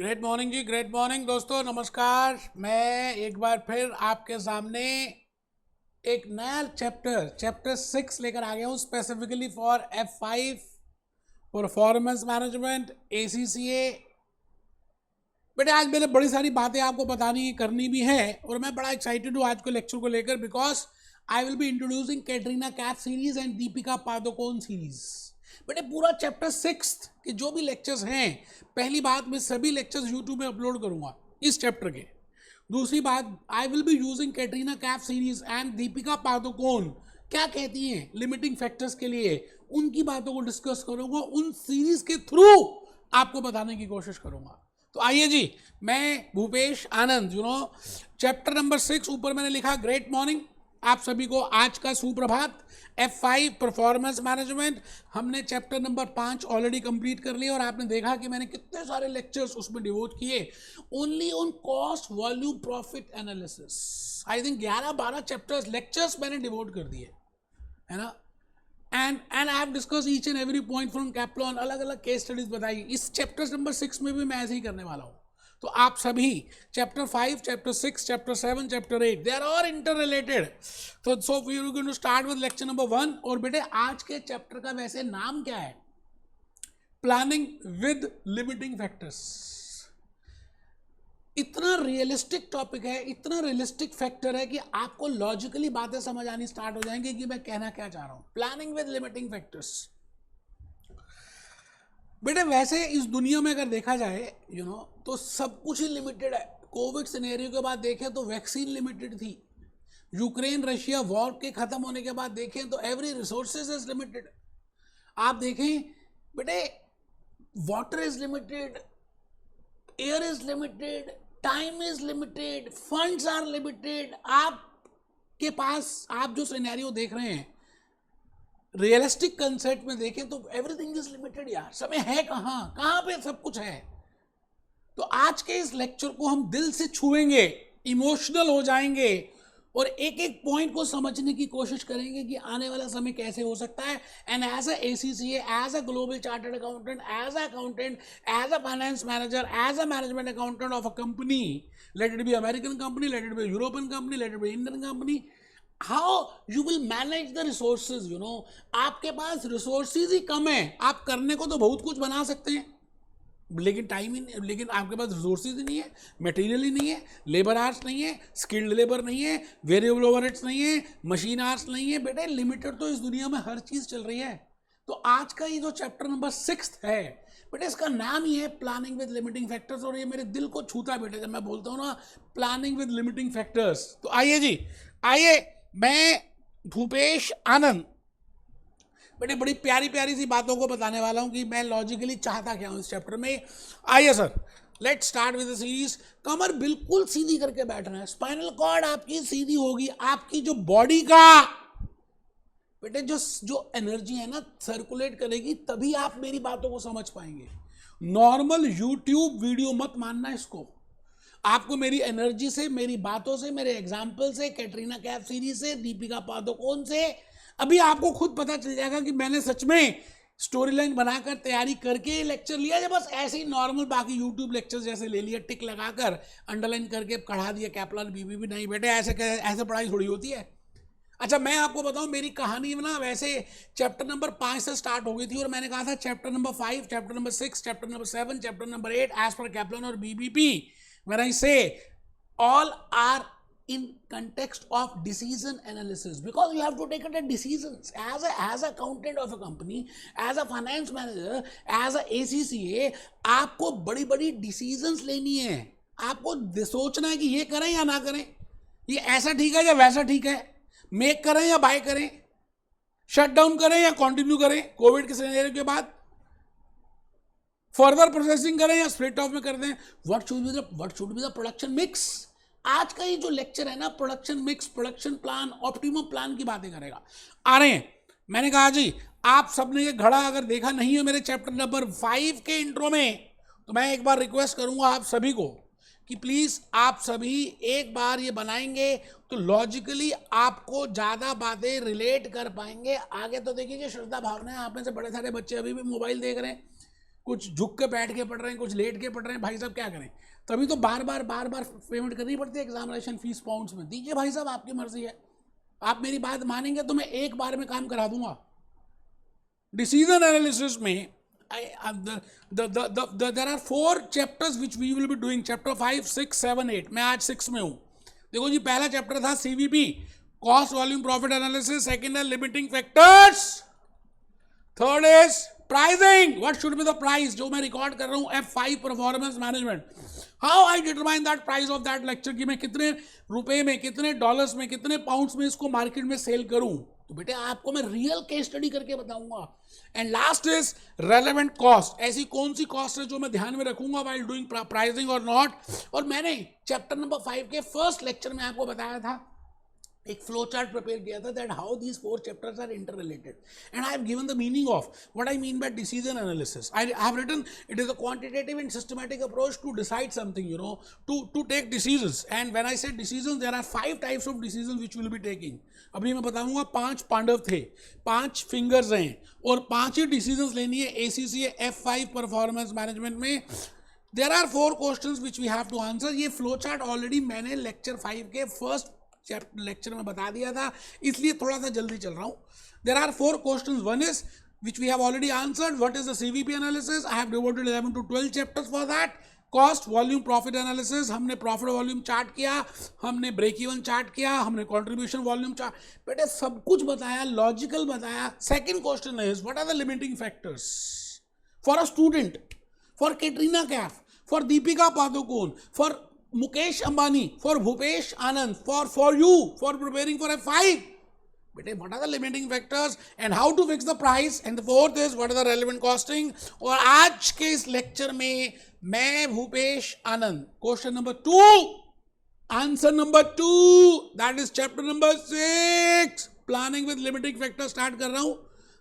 Great morning जी, great morning दोस्तों, नमस्कार। मैं एक बार फिर आपके सामने एक नया चैप्टर 6 लेकर आ गया हूँ, specifically for F5 performance management ACCA। बेटे आज मैंने बड़ी सारी बातें आपको बतानी करनी भी है और मैं बड़ा एक्साइटेड हूँ आज के लेक्चर को लेकर, because I will be introducing Katrina Kaif series and Deepika Padukone series. बेटे पूरा चैप्टर 6 के जो भी लेक्चर्स हैं, पहली बात मैं सभी लेक्चर्स यूट्यूब में अपलोड करूंगा इस चैप्टर के। दूसरी बात, I will be using Katrina Kaif series and Deepika Padukone क्या कहती हैं लिमिटिंग फैक्टर्स के लिए, उनकी बातों को डिस्कस करूंगा, उन सीरीज के थ्रू आपको बताने की कोशिश करूंगा। तो आइए जी, मैं भूपेश आनंद, चैप्टर नंबर 6, ऊपर मैंने लिखा ग्रेट मॉर्निंग, आप सभी को आज का सुप्रभात। F5 परफॉर्मेंस मैनेजमेंट, हमने चैप्टर नंबर 5 ऑलरेडी कंप्लीट कर लिया और आपने देखा कि मैंने कितने सारे लेक्चर्स उसमें डिवोट किए only on cost volume profit analysis. I think 11-12 chapters lectures मैंने डिवोट कर दिए, है ना। And I have discuss each and every point from Kaplan, अलग अलग केस स्टडीज बताई। इस चैप्टर नंबर 6 में भी मैं ऐसे ही करने वाला हूँ। तो आप सभी chapter 5, chapter 6, chapter 7, chapter 8, they are all interrelated. तो so we are going to start with lecture number 1। और बेटे आज के चैप्टर का वैसे नाम क्या है? Planning with limiting factors. इतना रियलिस्टिक टॉपिक है, इतना रियलिस्टिक फैक्टर है कि आपको लॉजिकली बातें समझ आनी स्टार्ट हो जाएंगी कि मैं कहना क्या चाह रहा हूं। Planning with limiting factors. बेटे वैसे इस दुनिया में अगर देखा जाए तो सब कुछ ही लिमिटेड है। कोविड सिनेरियो के बाद देखें तो वैक्सीन लिमिटेड थी। यूक्रेन रशिया वॉर के खत्म होने के बाद देखें तो एवरी रिसोर्सेज इज लिमिटेड। आप देखें बेटे, water is limited, air is limited, time is limited, funds are limited. आपके पास आप जो सिनेरियो देख रहे हैं रियलिस्टिक कंसेप्ट में देखें तो एवरीथिंग इज लिमिटेड यार। समय है कहाँ पे सब कुछ है। तो आज के इस लेक्चर को हम दिल से छुएंगे, इमोशनल हो जाएंगे और एक एक पॉइंट को समझने की कोशिश करेंगे कि आने वाला समय कैसे हो सकता है। And as a ACCA, as a global chartered accountant, as a accountant, as a finance manager, as a management accountant of a company, let it be American company, let it be European company, let it be Indian company, how you will manage the resources. आपके पास resources ही कम है। आप करने को तो बहुत कुछ बना सकते हैं लेकिन टाइम ही नहीं, लेकिन आपके पास रिसोर्सेज ही नहीं है, मटेरियल ही नहीं है, लेबर आर्स नहीं है, स्किल्ड लेबर नहीं है, वेरिएबल ओवरहेड्स नहीं है, मशीन आर्स नहीं है। बेटे लिमिटेड तो इस दुनिया में हर चीज चल रही है। तो आज का ये जो चैप्टर नंबर 6 है बेटे, इसका नाम ही है प्लानिंग विद लिमिटिंग फैक्टर्स। और ये मेरे दिल को छूता है बेटे जब मैं बोलता हूँ ना प्लानिंग विद लिमिटिंग फैक्टर्स। तो आइए जी, आइए, मैं भूपेश आनंद बेटे बड़ी प्यारी प्यारी सी बातों को बताने वाला हूं कि मैं लॉजिकली चाहता क्या हूं इस चैप्टर में। आइए sir, let start with the series. कमर बिल्कुल सीधी करके बैठना है, स्पाइनल कॉर्ड आपकी सीधी होगी, आपकी जो बॉडी का बेटे जो एनर्जी है ना सर्कुलेट करेगी, तभी आप मेरी बातों को समझ पाएंगे। नॉर्मल यूट्यूब वीडियो मत मानना इसको। आपको मेरी एनर्जी से, मेरी बातों से, मेरे एग्जाम्पल से, कैटरीना कैफ सीरीज से, दीपिका पादुकोण से अभी आपको खुद पता चल जाएगा कि मैंने सच में स्टोरी लाइन बनाकर तैयारी करके लेक्चर लिया या बस ऐसे ही नॉर्मल बाकी यूट्यूब लेक्चर जैसे ले लिया, टिक लगाकर अंडरलाइन करके पढ़ा दिया कैप्लॉन बीबीबी। नहीं बेटे, ऐसे पढ़ाई थोड़ी होती है। अच्छा मैं आपको बताऊं, मेरी कहानी ना वैसे चैप्टर नंबर 5 से स्टार्ट हो गई थी और मैंने कहा था chapter number 5, chapter number 6, chapter number 7, chapter number 8 as पर कैप्लॉन और BBP, when I say all are in context of decision analysis, because you have to take the decisions as a accountant of a company, as a finance manager, as a ACCA। आपको बड़ी बड़ी decisions लेनी है। आपको सोचना है कि ये करें या ना करें, ये ऐसा ठीक है या वैसा ठीक है, मेक करें या बाय करें, शट डाउन करें या कंटिन्यू करें कोविड के सिनेरियो के बाद, फर्दर प्रोसेसिंग करें या स्प्लिट ऑफ में कर दें, what should be the production mix. आज का ये जो लेक्चर है ना production mix, production plan, optimum plan की बातें करेगा। आ रहे हैं, मैंने कहा जी आप सबने ये घड़ा अगर देखा नहीं है मेरे चैप्टर नंबर 5 के इंट्रो में, तो मैं एक बार रिक्वेस्ट करूंगा आप सभी को कि प्लीज आप सभी एक बार ये बनाएंगे तो लॉजिकली आपको ज्यादा बातें रिलेट कर पाएंगे। आगे तो देखिए श्रद्धा भावना है, आप में से बड़े सारे बच्चे अभी भी मोबाइल देख रहे हैं, कुछ झुक के बैठ के पढ़ रहे हैं, कुछ लेट के पढ़ रहे हैं, भाई साहब क्या करें? तभी तो बार बार पेमेंट करनी पड़ती है एग्जामिनेशन फीस पाउंड्स में। दीजिए भाई साहब, आपकी मर्जी है, आप मेरी बात मानेंगे तो मैं एक बार में काम करा दूंगा। डिसीजन एनालिसिस में there are 4 chapters which we will be doing, chapter 5, 6, 7, 8। मैं आज 6 में हूं। देखो जी, पहला चैप्टर था CVP, cost volume profit analysis. Second है limiting factors. Third is pricing, what should be the price, जो मैं रिकॉर्ड कर रहा हूं F5 performance management. How I determine that price of that lecture, कि मैं कितने रुपए में, कितने डॉलर्स में, कितने पाउंड्स में इसको मार्केट में सेल करूं। तो बेटे आपको मैं रियल केस स्टडी करके बताऊंगा। And last is relevant cost, ऐसी कौन सी कॉस्ट है जो मैं ध्यान में रखूंगा व्हाइल डूइंग प्राइसिंग और नॉट। और मैंने चैप्टर नंबर 5 के फर्स्ट लेक्चर में आपको बताया था, एक फ्लो चार्ट प्रिपेयर किया था, that how these 4 chapters are inter related and I have given the meaning of what I mean by decision analysis. I have written it is a quantitative and systematic approach to decide something, you know, to take decisions. And when I said decisions, there are 5 types of decisions which will be taking. अभी मैं बताऊंगा 5 पांडव थे, 5 fingers हैं और 5 ही decisions लेनी है ACCA F5 performance management में। There are 4 questions which we have to answer. ये फ्लो चार्ट ऑलरेडी मैंने लेक्चर 5 के फर्स्ट लेक्चर में बता दिया था, इसलिए थोड़ा सा जल्दी चल रहा हूं। There are 4 questions. One is which we have already answered, what is the CVP analysis? I have devoted 11 to 12 chapters for that. Cost volume profit analysis, हमने प्रॉफिट वॉल्यूम चार्ट किया, हमने ब्रेक इवन चार्ट किया, हमने contribution volume chart, बेटे सब कुछ बताया, logical बताया। Second question is what are the limiting factors for a student, for Katrina Kaif, for Deepika Padukone, for Mukesh Ambani, for Bhupesh Anand, for you, for preparing for F5। बेटे what are the limiting factors and how to fix the price, and the fourth is what are the relevant costing। और आज के इस lecture में मैं Bhupesh Anand, question number 2, answer number 2, that is chapter number 6, planning with limiting factors start कर रहा हूं।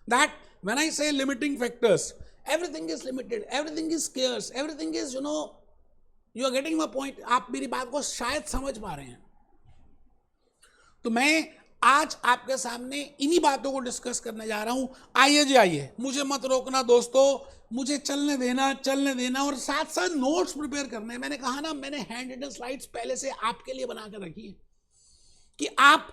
That when I say limiting factors, everything is limited, everything is scarce, everything is, you know, you are getting my point. आप मेरी बात को शायद समझ पा रहे हैं। तो मैं आज आपके सामने इन्हीं बातों को डिस्कस करने जा रहा हूं। आइए जी आइए, मुझे मत रोकना दोस्तों, मुझे चलने देना और साथ साथ नोट्स प्रिपेयर करने। मैंने कहा ना, मैंने हैंड रिटन स्लाइड्स पहले से आपके लिए बना कर रखी है कि आप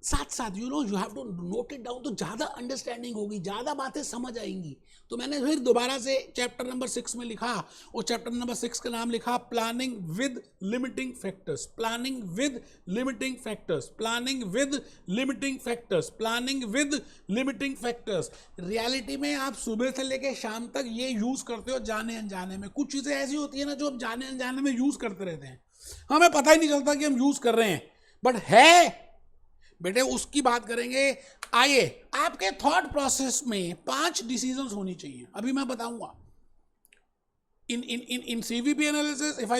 साथ साथ, you know, you have to note it down, तो ज़्यादा अंडरस्टैंडिंग होगी, ज़्यादा बातें समझ आएंगी। तो मैंने फिर दोबारा से चैप्टर नंबर 6 में लिखा, और चैप्टर नंबर 6 का नाम लिखा planning with limiting factors, planning with limiting factors, planning with limiting factors, planning with limiting factors. Reality में आप सुबह से लेकर शाम तक ये यूज़ करते हो जाने अनजाने में। कुछ चीज़ें ऐसी होती है ना जो आप जाने अनजाने में यूज़ करते रहते हैं, हमें पता ही नहीं चलता कि हम यूज़ कर रहे हैं, बट है बेटे, उसकी बात करेंगे। आइए, आपके थॉट प्रोसेस में 5 डिसीजंस होनी चाहिए, अभी मैं बताऊंगा। in CVP analysis, if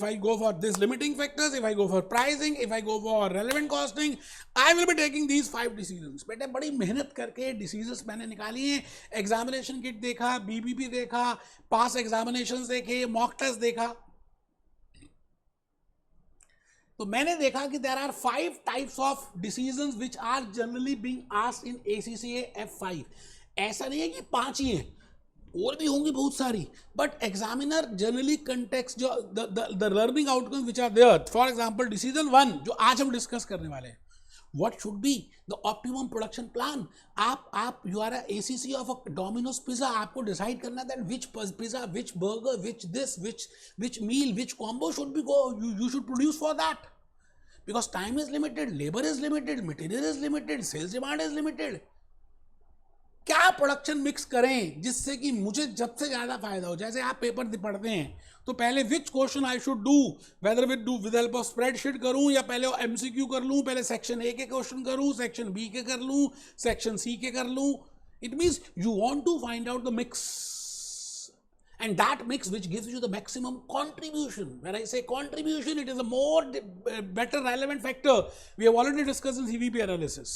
I go for this limiting factors, if I go for pricing, if I go for relevant costing, I will be taking these 5 decisions। बेटे बड़ी मेहनत करके डिसीजंस मैंने निकाली हैं। एग्जामिनेशन किट देखा, BPP देखा, pass examination देखे, मॉक टेस्ट देखा, तो मैंने देखा कि there are 5 types of decisions which are generally being asked in ACCA F5। ऐसा नहीं है कि 5 ही हैं, और भी होंगी बहुत सारी, बट एग्जामिनर जनरली कंटेक्स्ट जो the learning outcomes which are there. For example decision 1 जो आज हम डिस्कस करने वाले हैं, what should be the optimum production plan. आप you are ACCA of a Domino's pizza, आपको डिसाइड करना है that which pizza, which burger, which this, which meal, which combo should be go, you should produce for that, because time is limited, labor is limited, material is limited, sales demand is limited। क्या production mix करें जिससे कि मुझे जब से ज़्यादा फायदा हो। जैसे आप पेपर पढ़ते हैं तो पहले which question I should do, whether with help of spreadsheet करूं या पहले MCQ कर लूं, पहले सेक्शन A के क्वेश्चन करूं, सेक्शन B के कर लूं, सेक्शन C के कर लूं। It means you want to find out the mix, and that mix which gives you the maximum contribution। When I say contribution, it is a more better relevant factor। We have already discussed in CVP analysis।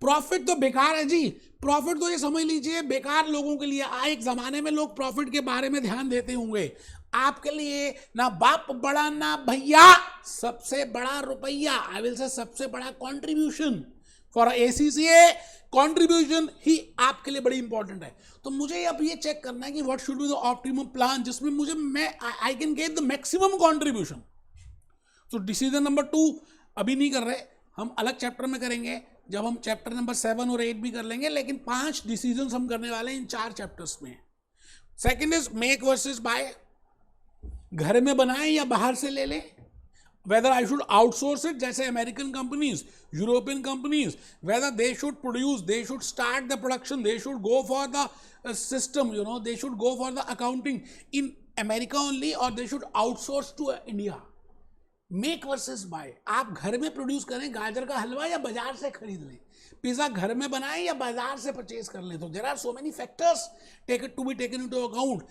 Profit तो बेकार है जी, profit तो ये समझ लीजिए बेकार लोगों के लिए। एक जमाने में लोग प्रॉफिट के बारे में ध्यान देते होंगे, आपके लिए ना बाप बड़ा ना भैया, सबसे बड़ा रुपया, आई विल से सबसे बड़ा कंट्रीब्यूशन। फॉर ACCA कंट्रीब्यूशन ही आपके लिए बड़ी इंपॉर्टेंट है। तो मुझे अब ये चेक करना है कि what should be the optimum plan जिसमें मुझे I can get the maximum contribution. तो डिसीजन नंबर 2 अभी नहीं कर रहे, हम अलग चैप्टर में करेंगे जब हम चैप्टर नंबर 7 और 8 भी कर लेंगे, लेकिन 5 डिसीजन हम करने वाले हैं इन 4 चैप्टर्स में। Second is make versus buy, घर में बनाएं या बाहर से ले लें, whether I should outsource it जैसे American companies, European companies, whether they should produce, they should start the production, they should go for the system, they should go for the accounting in America only or they should outsource to India। Make versus buy, आप घर में produce करें गाजर का हलवा या बाजार से खरीद लें, पिज्जा घर में बनाएं या बाजार से परचेज कर लें। तो there are so many factors to be taken into account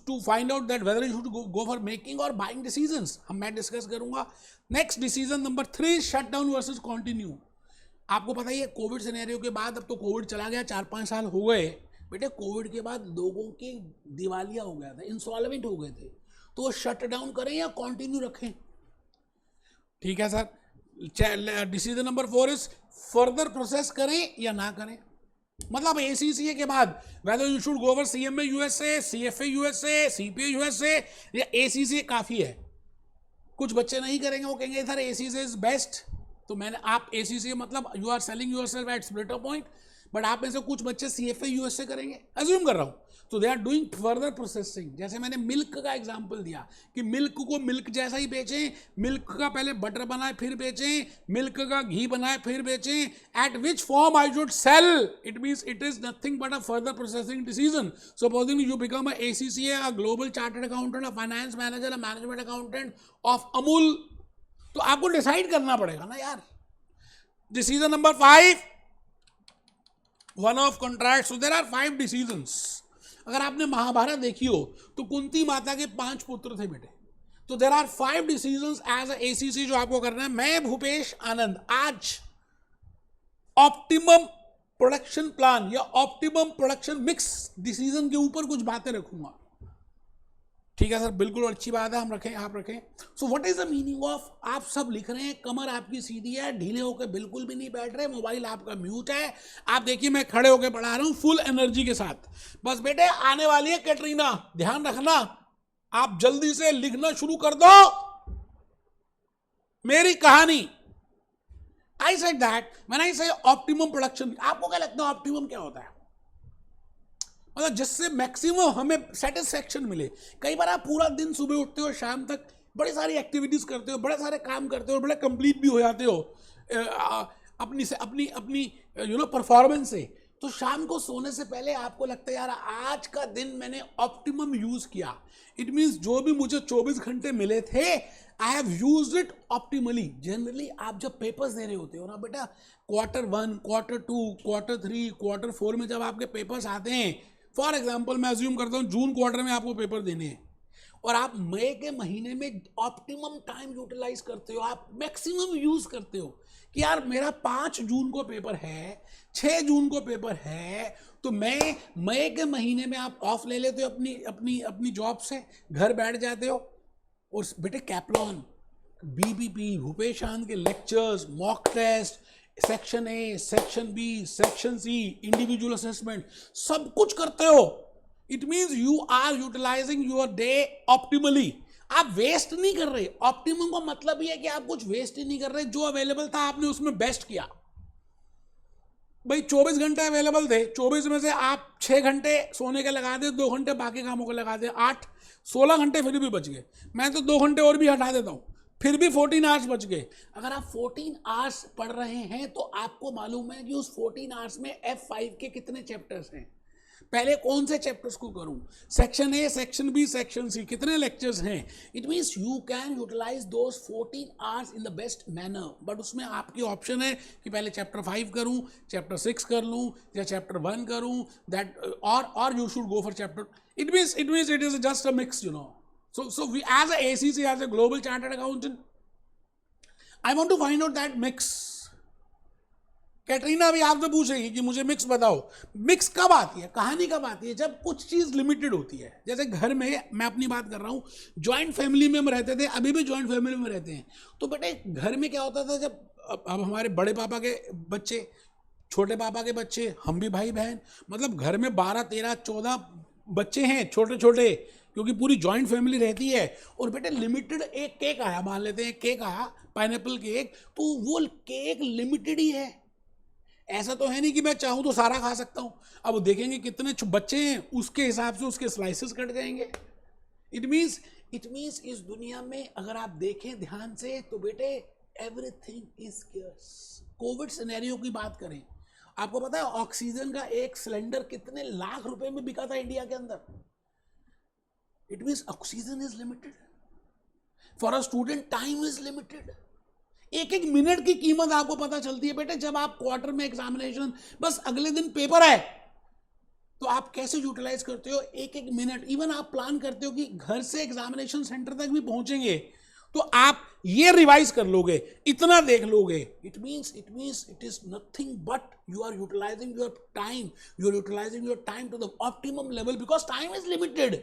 to find out that whether you should go for making और बाइंग डिसीजंस, मैं डिस्कस करूंगा। Next decision number 3, shut down versus continue. आपको पता ही है Covid scenario के बाद, अब तो कोविड चला गया, 4-5 साल हो गए बेटे, कोविड के बाद लोगों की दिवालिया हो गया था, इंसॉल्वेंट हो गए थे, तो वो शट डाउन करें या कंटिन्यू रखें। ठीक है sir. Decision number 4 is further process करें या ना करें, मतलब ACCA के बाद weather you should go for CMA USA, CFA USA, CPA USA या ACCA काफ़ी है। कुछ बच्चे नहीं करेंगे, वो कहेंगे सर ACCA इज बेस्ट। तो मैंने आप ACCA मतलब you are selling yourself at splitter point, but आप में से कुछ बच्चे CFA USA करेंगे, अज्यूम कर रहा हूँ। तो they are doing further processing. जैसे मैंने मिल्क का एग्जांपल दिया कि मिल्क को मिल्क जैसा ही बेचें, मिल्क का पहले बटर बनाए फिर बेचें, मिल्क का घी बनाए फिर बेचें, at which form I should sell, it means it is nothing but a further processing decision. Supposing you become a ACCA, a global chartered accountant, a finance manager, a management accountant of Amul, तो आपको decide करना पड़ेगा ना यार। Decision number 5, one off contract. So there are 5 decisions. अगर आपने महाभारत देखी हो तो कुंती माता के 5 पुत्र थे बेटे, तो there are 5 decisions as a ACC जो आपको करना है। मैं भूपेश आनंद आज ऑप्टिमम प्रोडक्शन प्लान या ऑप्टिमम प्रोडक्शन मिक्स डिसीजन के ऊपर कुछ बातें रखूंगा। ठीक है सर, बिल्कुल अच्छी बात है, हम रखें, आप रखें। So what is the meaning of, आप सब लिख रहे हैं, कमर आपकी सीधी है, ढीले होकर बिल्कुल भी नहीं बैठ रहे, मोबाइल आपका म्यूट है, आप देखिए मैं खड़े होकर पढ़ा रहा हूं फुल एनर्जी के साथ। बस बेटे आने वाली है कैटरीना, ध्यान रखना, आप जल्दी से लिखना शुरू कर दो मेरी कहानी। I said that when I से ऑप्टिमम प्रोडक्शन, आपको क्या लगता है ऑप्टिमम क्या होता है? मतलब जिससे मैक्सिमम हमें सेटिस्फेक्शन मिले। कई बार आप पूरा दिन सुबह उठते हो शाम तक बड़ी सारी एक्टिविटीज करते हो, बड़े सारे काम करते हो, बड़े कंप्लीट भी हो जाते हो अपनी से अपनी परफॉर्मेंस से, तो शाम को सोने से पहले आपको लगता है यार आज का दिन मैंने ऑप्टिमम यूज किया। इट मीन्स जो भी मुझे 24 घंटे मिले थे I have used it optimally. Generally आप जब पेपर्स दे रहे होते हो ना बेटा, Q1, Q2, Q3, Q4 में जब आपके पेपर्स आते हैं, फॉर एग्जाम्पल मैं अज्यूम करता हूँ जून क्वार्टर में आपको पेपर देने हैं और आप मई के महीने में ऑप्टिमम टाइम यूटिलाइज करते हो, आप मैक्सिमम यूज करते हो कि यार मेरा 5 जून को पेपर है, 6 जून को पेपर है, तो मैं मई के महीने में आप ऑफ ले लेते हो अपनी जॉब से, घर बैठ जाते हो और बेटे कैप्लॉन, BBP, भूपेश आनंद के lectures, mock test, section A, section B, section C, individual assessment, सब कुछ करते हो। It means you are utilizing your day optimally. आप वेस्ट नहीं कर रहे। ऑप्टिमम का मतलब ये है कि आप कुछ वेस्ट ही नहीं कर रहे, जो अवेलेबल था आपने उसमें बेस्ट किया। भाई 24 घंटे अवेलेबल थे, 24 में से आप 6 घंटे सोने के लगा दे, 2 घंटे बाकी कामों के लगा दे, 16 घंटे फिर भी बच गए। मैं तो 2 घंटे और भी हटा देता हूँ, फिर भी 14 आवर्स बच गए। अगर आप 14 आवर्स पढ़ रहे हैं तो आपको मालूम है कि उस 14 आवर्स में F5 के कितने चैप्टर्स हैं, पहले कौन से चैप्टर्स को करूं, section A, section B, section C, कितने लेक्चर्स हैं। It means you can utilize those 14 hours in the best manner, but उसमें आपकी ऑप्शन है कि पहले चैप्टर 5 करूं, चैप्टर 6 कर लूं या चैप्टर 1 करूं, दैट और you should go for chapter. It means it is just a mix, So we as a ACC, as a global chartered accountant, I want to find out that mix. Katrina भी आपसे पूछेगी कि मुझे mix बताओ। Mix कब आती है, कहानी कब आती है, जब कुछ चीज़ लिमिटेड होती है। जैसे घर में मैं अपनी बात कर रहा हूँ, जॉइंट फैमिली में हम रहते थे, अभी भी जॉइंट फैमिली में रहते हैं। तो बेटे घर में क्या होता था, जब अब हमारे बड़े पापा के बच्चे, छोटे पापा के बच्चे, हम भी भाई बहन, मतलब घर में 12 13 14 बच्चे हैं छोटे छोटे, क्योंकि पूरी जॉइंट फैमिली रहती है। और बेटे लिमिटेड एक केक आया, मान लेते हैं केक आया, पाइनएप्पल केक, तो वो केक लिमिटेड ही है। ऐसा तो है नहीं कि मैं चाहूँ तो सारा खा सकता हूँ। अब वो देखेंगे कितने बच्चे हैं, उसके हिसाब से उसके स्लाइसेस कट जाएंगे। इट मीन्स इस दुनिया में अगर आप देखें ध्यान से तो बेटे everything is scarce. Covid scenario की बात करें, आपको पता है ऑक्सीजन का एक सिलेंडर कितने लाख रुपए में बिका था इंडिया के अंदर। It means oxygen is limited. For a student time is limited. एक एक मिनट की कीमत आपको पता चलती है बेटे जब आप क्वार्टर में एग्जामिनेशन, बस अगले दिन पेपर है, तो आप कैसे यूटिलाइज करते हो एक एक मिनट। इवन आप प्लान करते हो कि घर से एग्जामिनेशन सेंटर तक भी पहुंचेंगे तो आप ये रिवाइज कर लोगे, इतना देख लोगे। It means it is nothing but you are utilizing your time, you are utilizing your time to the optimum level, because time is limited.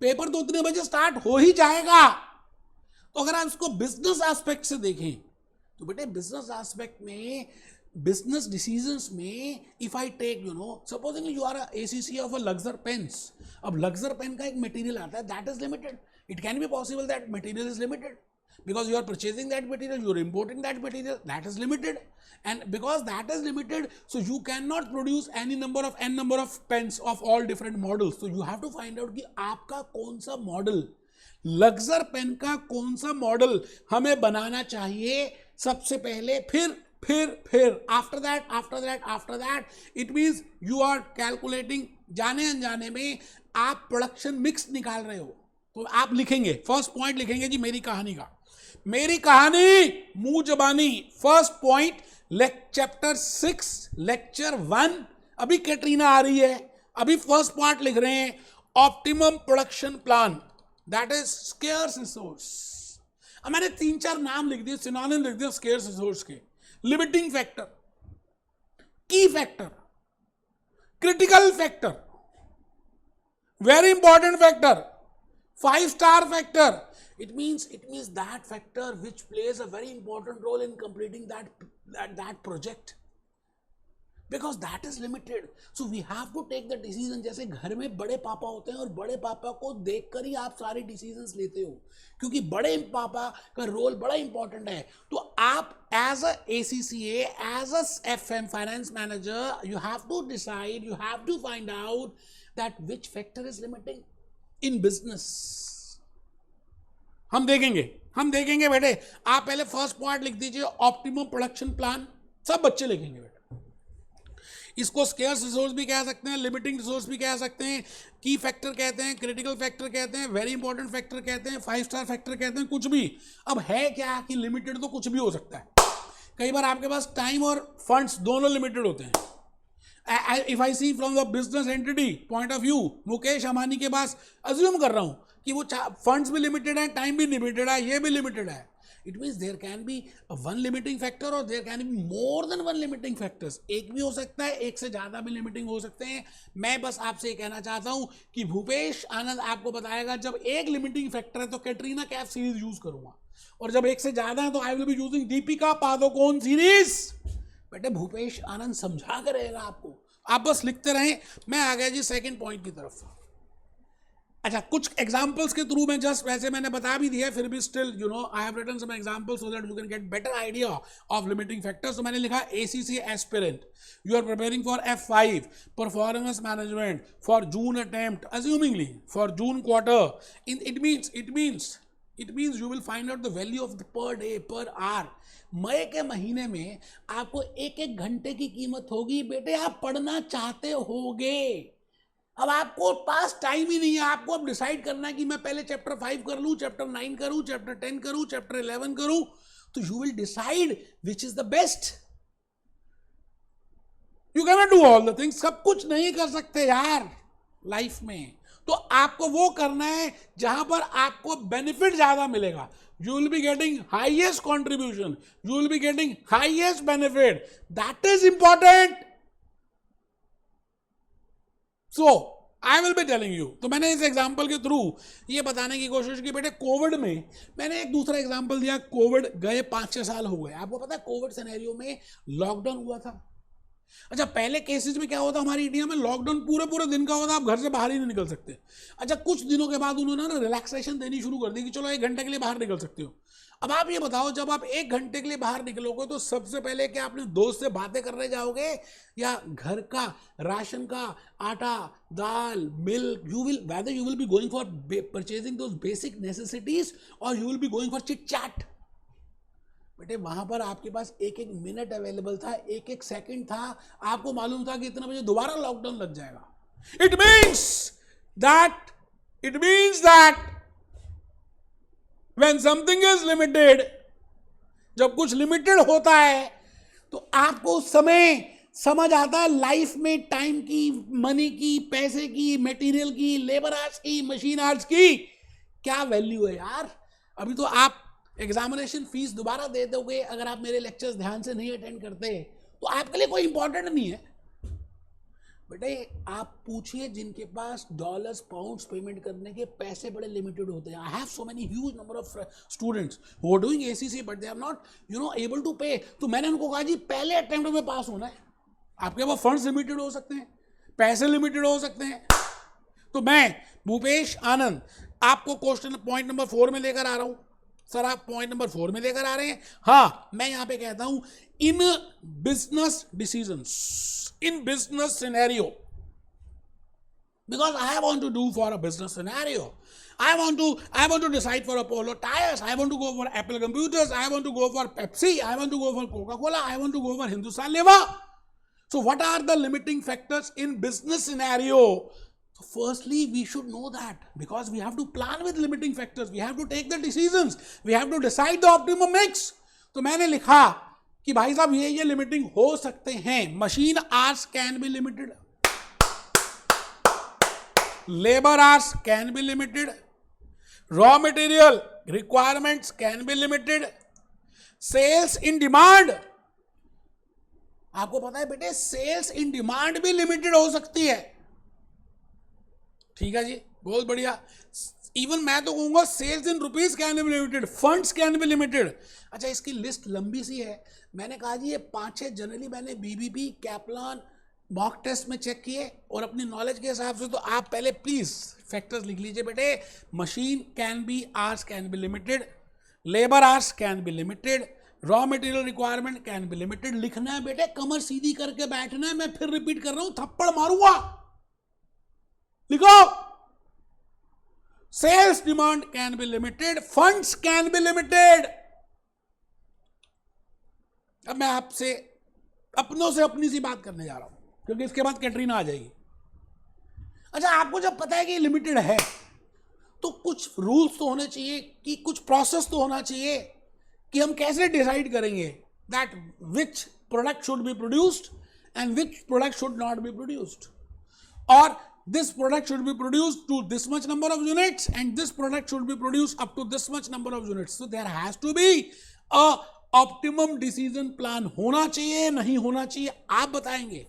Paper तो उतने बजे स्टार्ट हो ही जाएगा। तो अगर आप इसको बिजनेस एस्पेक्ट से देखें तो बेटे बिजनेस एस्पेक्ट में, बिजनेस डिसीजंस में, if I take supposing you are ACC of a luxury pens. अब लग्जर पेन का एक मटेरियल आता है that is limited. It can be possible that material is limited because you are purchasing that material, you are importing that material, that is limited, and because that is limited, so you cannot produce any number of n number of pens of all different models. So you have to find out कि आपका कौन सा model, लग्जर pen का कौन सा model हमें बनाना चाहिए सबसे पहले। फिर after that it means you are calculating, जाने अनजाने में आप प्रोडक्शन मिक्स निकाल रहे हो। तो आप लिखेंगे, फर्स्ट पॉइंट लिखेंगे जी मेरी कहानी का, मेरी कहानी मुंह जबानी, फर्स्ट पॉइंट चैप्टर 6 लेक्चर 1। अभी कैटरीना आ रही है, अभी फर्स्ट पार्ट लिख रहे हैं, optimum production plan, that is scarce resource. अब मैंने 3-4 नाम लिख दिए, सिनोनिम लिख दिए स्केर्स रिसोर्स के। लिमिटिंग फैक्टर, की factor, critical factor, very important factor, 5-star factor. It means that factor which plays a very important role in completing that project, because that is limited. So we have to take the decision. जैसे घर में बड़े पापा होते हैं और बड़े पापा को देखकर ही आप सारे डिसीजंस लेते हो, क्योंकि बड़े पापा का रोल बड़ा इंपॉर्टेंट है। तो आप as a ACCA, as a FM finance manager, you have to decide, you have to find out that which factor is limiting in business. हम देखेंगे बेटे। आप पहले फर्स्ट पॉइंट लिख दीजिए, ऑप्टिमम प्रोडक्शन प्लान, सब बच्चे लिखेंगे बेटे। इसको स्केर्स रिसोर्स भी कह सकते हैं, लिमिटिंग रिसोर्स भी कह सकते हैं, की फैक्टर कहते हैं, क्रिटिकल फैक्टर कहते हैं, वेरी इंपॉर्टेंट फैक्टर कहते हैं, 5-star फैक्टर कहते हैं, कुछ भी। अब है क्या कि लिमिटेड तो कुछ भी हो सकता है। कई बार आपके पास टाइम और फंड्स दोनों लिमिटेड होते हैं। If I see from the business entity point of view, Mukesh Ambani के पास अज्यूम कर रहा हूं कि वो फंड्स भी लिमिटेड है, टाइम भी लिमिटेड है, ये भी लिमिटेड है। It means there can be one limiting factor और there can be more than one limiting factors. एक भी हो सकता है, एक से ज़्यादा भी लिमिटिंग हो सकते हैं। मैं बस आपसे ये कहना चाहता हूं कि भूपेश आनंद आपको बताएगा जब एक लिमिटिंग फैक्टर है तो कैटरीना कैफ सीरीज यूज करूंगा, और जब एक से ज़्यादा है तो I will be using Deepika Padukone series. बेटे भूपेश आनंद समझा कर रहेगा आपको, आप बस लिखते रहें। मैं आ गया जी सेकंड पॉइंट की तरफ। अच्छा, कुछ एग्जांपल्स के थ्रू में जस्ट वैसे मैंने बता भी दिया, फिर भी still I have written some examples so that you can get better idea of limiting factors. तो मैंने लिखा ACC aspirant, you are preparing for F5 performance management for June attempt, assumingly for June quarter. It means you will find out the value of the per day, per hour. मई के महीने में आपको एक एक घंटे की कीमत होगी। बेटे आप पढ़ना चाहते होगे, अब आपको पास टाइम ही नहीं है। आपको अब डिसाइड करना है कि मैं पहले चैप्टर 5 कर लूं, चैप्टर 9 करूं, चैप्टर 10 करूं, चैप्टर 11 करूं। तो you will decide which is the best. You can not do all the things, सब कुछ नहीं कर सकते यार लाइफ में। तो आपको वो करना है जहां पर आपको बेनिफिट ज्यादा मिलेगा. You will be getting highest contribution. You will be getting highest benefit. That is important. So, I will be telling you. तो मैंने इस एग्जाम्पल के थ्रू ये बताने की कोशिश की बेटे कोविड में मैंने एक दूसरा एग्जाम्पल दिया. कोविड गए 5-6 साल हो गए. आपको पता है कोविड सिनेरियो में लॉकडाउन हुआ था. अच्छा, पहले केसेस में क्या होता हमारी इंडिया में, लॉकडाउन पूरे दिन का होता, आप घर से बाहर ही नहीं निकल सकते. अच्छा, कुछ दिनों के बाद उन्होंने ना रिलैक्सेशन देनी शुरू कर दी कि चलो 1 घंटे के लिए बाहर निकल सकते हो. अब आप ये बताओ, जब आप 1 घंटे के लिए बाहर निकलोगे तो सबसे पहले क्या अपने दोस्त से बातें करने जाओगे या घर का राशन का आटा दाल milk, you will be going for purchasing those basic necessities और you will be going for chit chat. बेटे वहां पर आपके पास 1-1 मिनट अवेलेबल था, 1-1 सेकंड था. आपको मालूम था कि इतने बजे दोबारा लॉकडाउन लग जाएगा. It means that when something is limited, जब कुछ लिमिटेड होता है तो आपको उस समय समझ आता है लाइफ में टाइम की, मनी की, पैसे की, मटेरियल की, लेबर आर्ट्स की, मशीन आर्ट्स की क्या वैल्यू है यार. अभी तो आप एग्जामिनेशन फीस दोबारा दे दोगे अगर आप मेरे लेक्चर्स ध्यान से नहीं अटेंड करते तो आपके लिए कोई इंपॉर्टेंट नहीं है. बेटे आप पूछिए जिनके पास डॉलर्स पाउंड्स पेमेंट करने के पैसे बड़े लिमिटेड होते हैं. I have so many huge number of students who are doing ACC but they are not able to pay. तो मैंने उनको कहा जी पहले अटेम्प्ट में पास होना है. आपके पास फंड्स लिमिटेड हो सकते हैं, पैसे लिमिटेड हो सकते हैं. तो मैं भूपेश आनंद आपको क्वेश्चन पॉइंट नंबर 4 में लेकर आ रहा हूं. सर आप पॉइंट नंबर 4 में लेकर आ रहे हैं. हाँ, मैं यहां पे कहता हूं in business decisions, in business scenario, because I want to do for a business scenario. I want to decide for Apollo Tires. I want to go for Apple Computers. I want to go for Pepsi. I want to go for Coca-Cola. I want to go for Hindustan Lever. So what are the limiting factors in business scenario? So firstly, we should know that because we have to plan with limiting factors. We have to take the decisions. We have to decide the optimum mix. तो मैंने लिखा कि भाई साहब ये limiting हो सकते हैं. Machine hours can be limited, labor hours can be limited, raw material requirements can be limited, sales in demand. आपको पता है बेटे सेल्स इन डिमांड भी लिमिटेड हो सकती है. ठीक है जी, बहुत बढ़िया. इवन मैं तो कहूंगा sales in rupees can be limited, funds can be limited. अच्छा, इसकी लिस्ट लंबी सी है. मैंने कहा जी ये 5-6 जनरली मैंने बीबीबी कैपलान मॉक टेस्ट में चेक किए और अपनी नॉलेज के हिसाब से. तो आप पहले प्लीज फैक्टर्स लिख लीजिए बेटे. Machine can be hours can be limited, labour hours can be limited, raw material requirement can be limited. लिखना है बेटे, कमर सीधी करके बैठना है. मैं फिर रिपीट कर रहा हूं, थप्पड़ मारूंगा. लिखो, sales demand can be limited, funds can be limited. अब मैं आपसे अपनों से अपनी सी बात करने जा रहा हूं क्योंकि इसके बाद कैटरीना आ जाएगी. अच्छा, आपको जब पता है कि लिमिटेड है तो कुछ रूल्स तो होने चाहिए, कि कुछ प्रोसेस तो होना चाहिए कि हम कैसे डिसाइड करेंगे that which product should be produced and which product should not be produced, और this product should be produced to this much number of units and this product should be produced up to this much number of units. So there has to be a optimum decision plan. होना चाहिए नहीं होना चाहिए आप बताएंगे.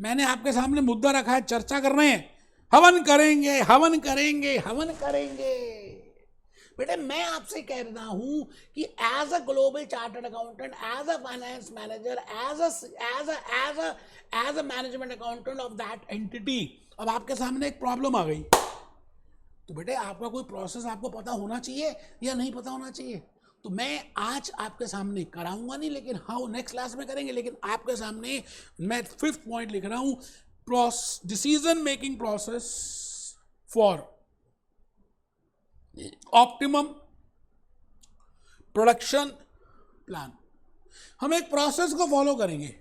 मैंने आपके सामने मुद्दा रखा है, चर्चा कर रहे हैं. हवन करेंगे हवन करेंगे हवन करेंगे. बेटे मैं आपसे कह रहा हूं कि as a global chartered accountant, as a finance manager, as a management accountant of that entity, अब आपके सामने एक प्रॉब्लम आ गई तो बेटे आपका कोई प्रोसेस आपको पता होना चाहिए या नहीं पता होना चाहिए. तो मैं आज आपके सामने कराऊंगा नहीं, लेकिन हाँ नेक्स्ट क्लास में करेंगे. लेकिन आपके सामने मैं 5th पॉइंट लिख रहा हूं, decision making process for optimum production plan. हम एक प्रोसेस को फॉलो करेंगे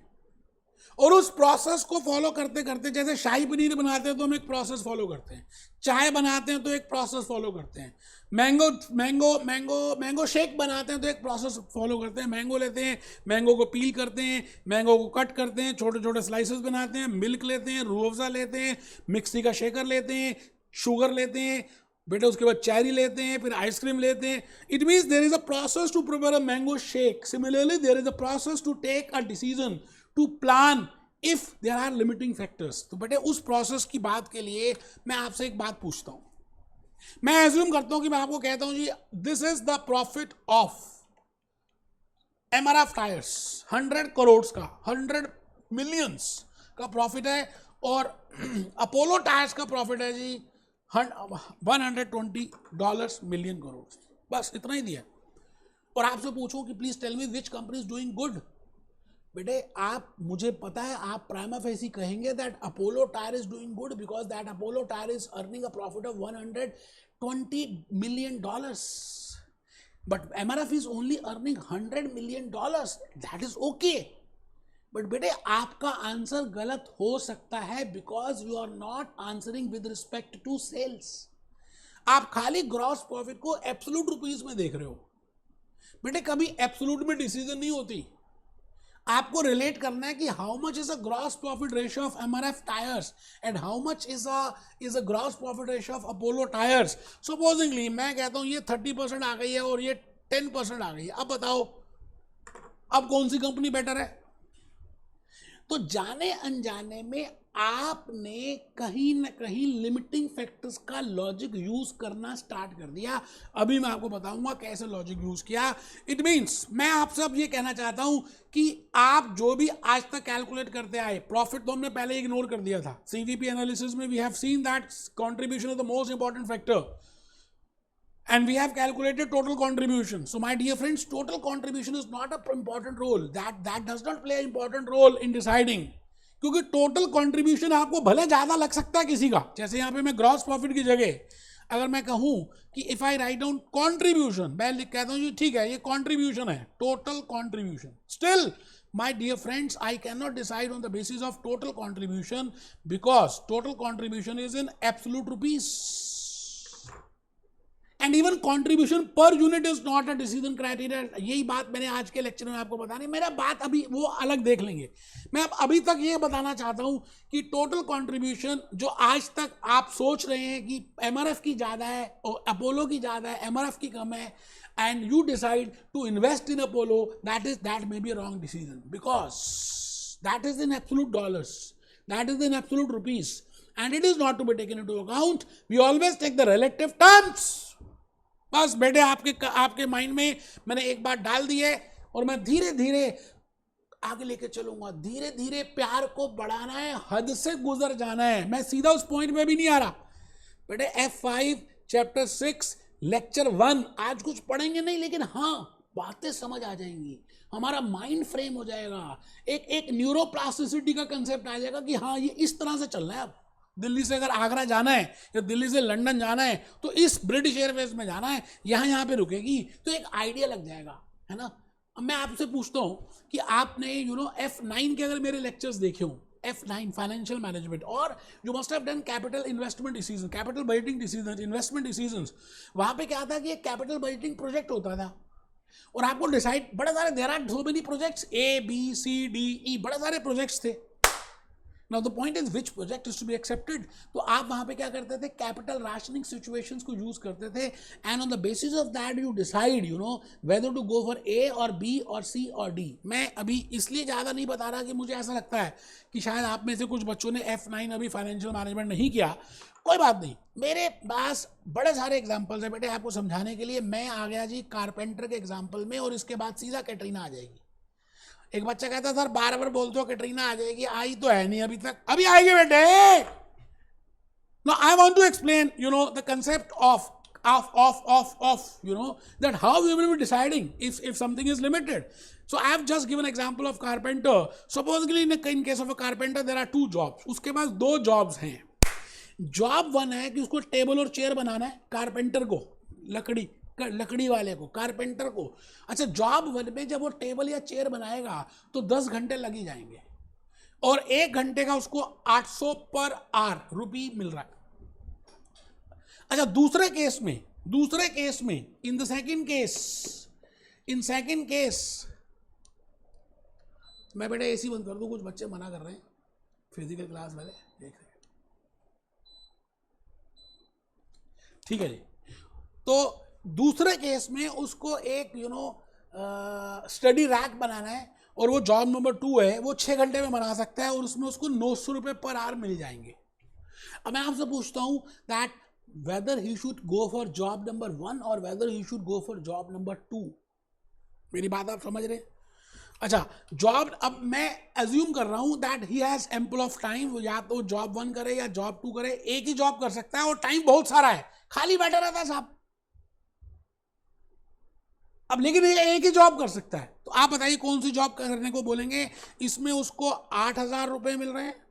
और उस प्रोसेस को फॉलो करते करते, जैसे शाही पनीर बनाते हैं तो हम एक प्रोसेस फॉलो करते हैं, चाय बनाते हैं तो एक प्रोसेस फॉलो करते हैं, मैंगो शेक बनाते हैं तो एक प्रोसेस फॉलो करते हैं. मैंगो लेते हैं, मैंगो को पील करते हैं, मैंगो को कट करते हैं, छोटे छोटे स्लाइसेस बनाते हैं, मिल्क लेते हैं, रूह अफ़ज़ा लेते हैं, मिक्सी का शेकर लेते हैं, शुगर लेते हैं बेटे, उसके बाद चेरी लेते हैं, फिर आइसक्रीम लेते हैं. It means there is a process to prepare a mango shake. Similarly there is a process to take a decision, to plan if there are limiting factors. तो बेटे उस प्रोसेस की बात के लिए मैं आपसे एक बात पूछता हूं. मैं एज्यूम करता हूं कि मैं आपको कहता हूं जी this is the profit of MRF tyres, 100 crore का, 100 मिलियंस का प्रॉफिट है, और अपोलो टायर्स का प्रॉफिट है जी $120 मिलियन करोड़. बस इतना ही दिया. और आपसे पूछूं कि please tell me which company is doing good. बेटे आप, मुझे पता है आप प्राइमा फेसी कहेंगे that Apollo tyre is doing good because that Apollo tyre is earning a profit of $120 million. But MRF is only earning $100 million. That is okay. But बेटे आपका answer गलत हो सकता है because you are not answering with respect to sales. आप खाली gross profit को absolute rupees में देख रहे हो. बेटे कभी एब्सोल्यूट में डिसीजन नहीं होती. आपको रिलेट करना है कि how much is a gross profit ratio of MRF tyres and how much is a gross profit ratio of Apollo tyres. Supposedly मैं कहता हूं ये 30% आ गई है और ये 10% आ गई है. अब बताओ अब कौन सी कंपनी बेटर है. तो जाने अनजाने में आपने कहीं ना कहीं लिमिटिंग फैक्टर्स का लॉजिक यूज करना स्टार्ट कर दिया. अभी मैं आपको बताऊंगा कैसे लॉजिक यूज किया. इट मींस मैं आपसे अब ये कहना चाहता हूं कि आप जो भी आज तक कैलकुलेट करते आए, प्रॉफिट तो हमने पहले इग्नोर कर दिया था. सीवीपी एनालिसिस में we have seen that contribution is the most important factor. And we have calculated total contribution. So my dear friends, total contribution is not an important role. That does not play an important role in deciding. क्योंकि total contribution आपको भले ज्यादा लग सकता है किसी का. जैसे यहाँ पे मैं ग्रॉस प्रॉफिट की जगह अगर मैं कहूँ कि if I write down contribution, मैं लिख कहता हूँ जी ठीक है ये कॉन्ट्रीब्यूशन है, total contribution. Still my dear friends, I cannot decide on the basis of total contribution because total contribution is in absolute rupees. And even contribution per unit is not a decision criteria. यही बात मैंने आज के lecture में आपको बतानी. मेरा बात अभी वो अलग देख लेंगे. मैं अब अभी तक ये बताना चाहता हूं कि टोटल कंट्रीब्यूशन जो आज तक आप सोच रहे हैं कि एमआरएफ की ज्यादा है और अपोलो की ज्यादा है, एमआरएफ की कम है, and you decide to invest in Apollo, that may be a wrong decision because that is in absolute dollars, that is in absolute rupees, and it is not to be taken into account. We always take the relative terms. बस बेटे आपके mind में मैंने एक बात डाल दी है और मैं धीरे धीरे आगे लेके चलूंगा. धीरे धीरे प्यार को बढ़ाना है, हद से गुजर जाना है. मैं सीधा उस पॉइंट पे भी नहीं आ रहा बेटे. F5 चैप्टर 6 लेक्चर 1 आज कुछ पढ़ेंगे नहीं, लेकिन हाँ बातें समझ आ जाएंगी, हमारा माइंड फ्रेम हो जाएगा, एक न्यूरोप्लास्टिसिटी का कंसेप्ट आ जाएगा कि हाँ ये इस तरह से चलना है. अब दिल्ली से अगर आगरा जाना है या दिल्ली से लंदन जाना है तो इस ब्रिटिश एयरवेज में जाना है, यहाँ पे रुकेगी, तो एक आइडिया लग जाएगा, है ना. अब मैं आपसे पूछता हूँ कि आपने F9 के अगर मेरे लेक्चर्स देखे हो, F9 फाइनेंशियल मैनेजमेंट, और you must have done capital investment decision, capital budgeting decision, investment decision. वहाँ पे क्या था कि एक कैपिटल बजटिंग प्रोजेक्ट होता था और आपको डिसाइड, बड़े सारे there are so many projects, ABCDE बड़े सारे प्रोजेक्ट्स थे. Now the point is which project is to be accepted. तो आप वहाँ पे क्या करते थे, कैपिटल राशनिंग सिचुएशंस को यूज करते थे, and on the basis of that you decide whether to go for A और B और C और D. मैं अभी इसलिए ज़्यादा नहीं बता रहा कि मुझे ऐसा लगता है कि शायद आप में से कुछ बच्चों ने F9 अभी फाइनेंशियल मैनेजमेंट नहीं किया. कोई बात नहीं, मेरे पास बड़े सारे एग्जाम्पल्स हैं बेटे आपको समझाने के लिए. मैं आ गया जी कारपेंटर के एग्जाम्पल में और इसके बाद सीधा कैटरीना आ जाएगी. एक बच्चा कहता सर बार बार बोलते हो कैटरीना आ जाएगी, आई तो है नहीं अभी तक. अभी आएगी बेटे. No I want to explain the concept of that how we will be deciding if something is limited. So I have just given example of carpenter. Supposedly in case of a carpenter there are 2 jobs. उसके पास 2 jobs हैं. Job 1 है कि उसको table और chair बनाना है, carpenter को, लकड़ी वाले को, कारपेंटर को. अच्छा, जॉब 1 में जब वो टेबल या चेयर बनाएगा तो 10 घंटे लग ही जाएंगे और 1 घंटे का उसको 800 पर आवर रुपी मिल रहा है. अच्छा, दूसरे केस में इन सेकंड केस मैं बेटा एसी बंद कर दूं, कुछ बच्चे मना कर रहे हैं, फिजिकल क्लास वाले देख रहे हैं. ठीक है जी। तो दूसरे केस में उसको एक स्टडी रैक बनाना है और वो जॉब नंबर 2 है, वो 6 घंटे में बना सकता है और उसमें उसको 900 रुपये पर आवर मिल जाएंगे। अब मैं आपसे पूछता हूं that whether he should go for job number 1 और weather he should go for job number 2। मेरी बात आप समझ रहे हैं? अच्छा, जॉब, अब मैं एज्यूम कर रहा हूं that he has ample of time, या तो जॉब 1 करे या जॉब 2 करे, एक ही जॉब कर सकता है और टाइम बहुत सारा है, खाली बैठा रहता है साहब। अब लेकिन ये एक ही जॉब कर सकता है, तो आप बताइए कौन सी जॉब करने को बोलेंगे? इसमें उसको 8,000 रुपए मिल रहे हैं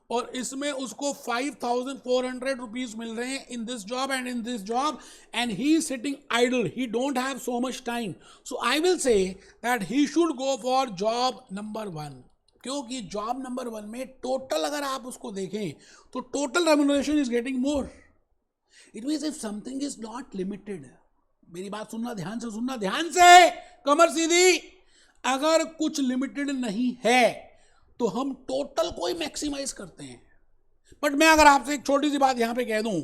और इसमें उसको 5,400 रुपीज मिल रहे हैं in this job and in this job, and he is sitting idle, he don't have so much time. So I will say that he should go for job number 1, क्योंकि जॉब नंबर 1 में total अगर आप उसको देखें तो total remuneration is getting more. It means if something is not limited, मेरी बात सुनना ध्यान से, सुनना ध्यान से, कमर सीधी, अगर कुछ लिमिटेड नहीं है तो हम टोटल को ही मैक्सिमाइज करते हैं। बट मैं अगर आपसे एक छोटी सी बात यहां पे कह दूं